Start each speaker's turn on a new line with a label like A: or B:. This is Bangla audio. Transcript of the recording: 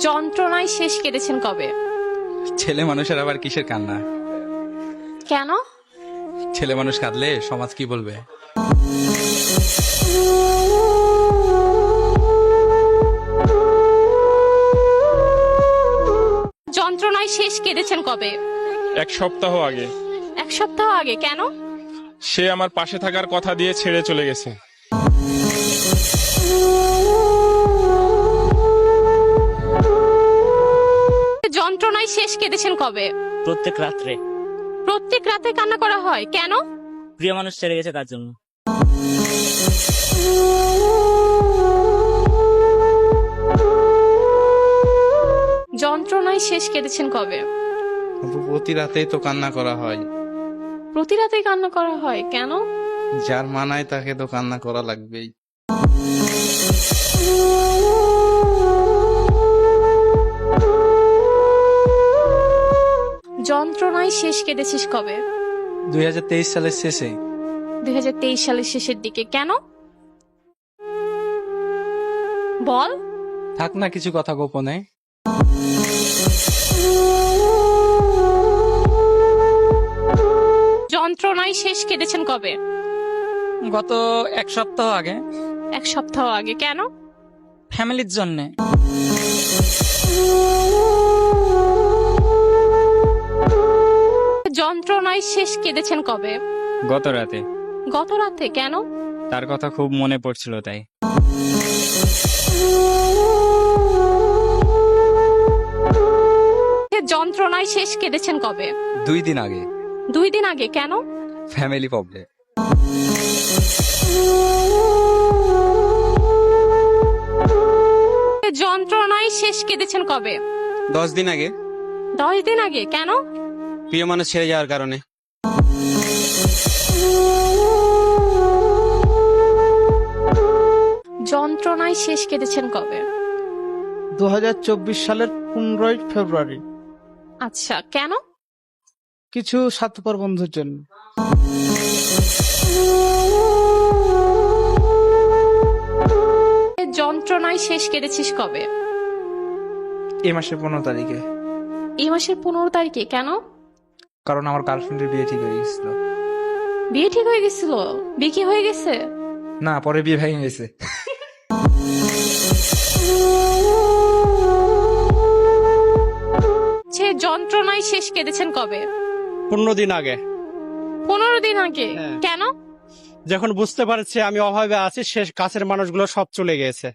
A: যন্ত্রণায় শেষ কেঁদেছেন কবে?
B: ছেলে মানুষের আবার কিসের কান্না?
A: কেন?
B: ছেলে মানুষ কাঁদলে সমাজ কি বলবে?
A: যন্ত্রণায় শেষ কেঁদেছেন কবে?
C: এক সপ্তাহ আগে।
A: এক সপ্তাহ আগে। কেন?
C: সে আমার পাশে থাকার কথা দিয়ে ছেড়ে চলে গেছে।
A: যন্ত্রণায় শেষ কেঁদেছেন কবে?
D: প্রত্যেক রাত্রে।
A: প্রত্যেক রাতে কান্না করা হয় কেন?
D: প্রিয় মানুষ ছেড়ে গেছে তার জন্য।
A: যন্ত্রণায় শেষ কেঁদেছেন কবে?
B: প্রতি রাতেই তো কান্না করা হয়।
A: প্রতি রাতে কান্না করা হয় কেন?
B: যার মানায় তাকে তো কান্না করা লাগবেই।
A: যন্ত্রণায় শেষ কেঁদেছিস কবে?
B: 2023 সালের শেষে।
A: 2023 সালের শেষের দিকে। কেন বল?
B: থাক না কিছু কথা গোপনে।
A: যন্ত্রণায় শেষ কেঁদেছেন কবে?
E: গত এক সপ্তাহ আগে।
A: এক সপ্তাহ আগে। কেন?
E: ফ্যামিলির জন্যে।
A: যন্ত্রণায় শেষ কেঁদেছেন কবে?
F: গত রাতে।
A: গত রাতে। কেন?
F: তার কথা খুব মনে পড়ছিল তাই।
A: যন্ত্রণায় শেষ কেঁদেছেন কবে?
B: 2 দিন আগে।
A: 2 দিন আগে। কেন?
B: Family problem.
A: যন্ত্রণায় শেষ কেঁদেছেন কবে?
G: 10 দিন আগে।
A: 10 দিন আগে। কেন?
G: প্রিয় মানুষ ছেড়ে যাওয়ার কারণে।
A: যন্ত্রণায় শেষ কেঁদেছেন কবে?
H: 2024 সালের 15ই ফেব্রুয়ারি।
A: আচ্ছা, কেন?
H: কিছু স্বার্থপর বন্ধুর জন্য।
A: যন্ত্রণায় শেষ কেঁদেছিস কবে?
I: এই মাসের 15 তারিখে।
A: এই মাসের 15 তারিখে। কেন?
I: কারণ আমার গার্লফ্রেন্ডের বিয়ে ঠিক হয়ে গেছিল।
A: বিয়ে ঠিক হয়ে গেছিল? বিয়ে কি হয়ে গেছে?
I: না, পরে বিয়ে ভেঙে গেছে।
A: সে যন্ত্রণায় শেষ কেঁদেছেন কবে?
G: 15 দিন আগে।
A: 15 দিন আগে।
G: হ্যাঁ।
A: কেন?
G: যখন বুঝতে পারছি আমি অভাবে আছি, শেষ কাছের মানুষগুলো সব চলে গেছে।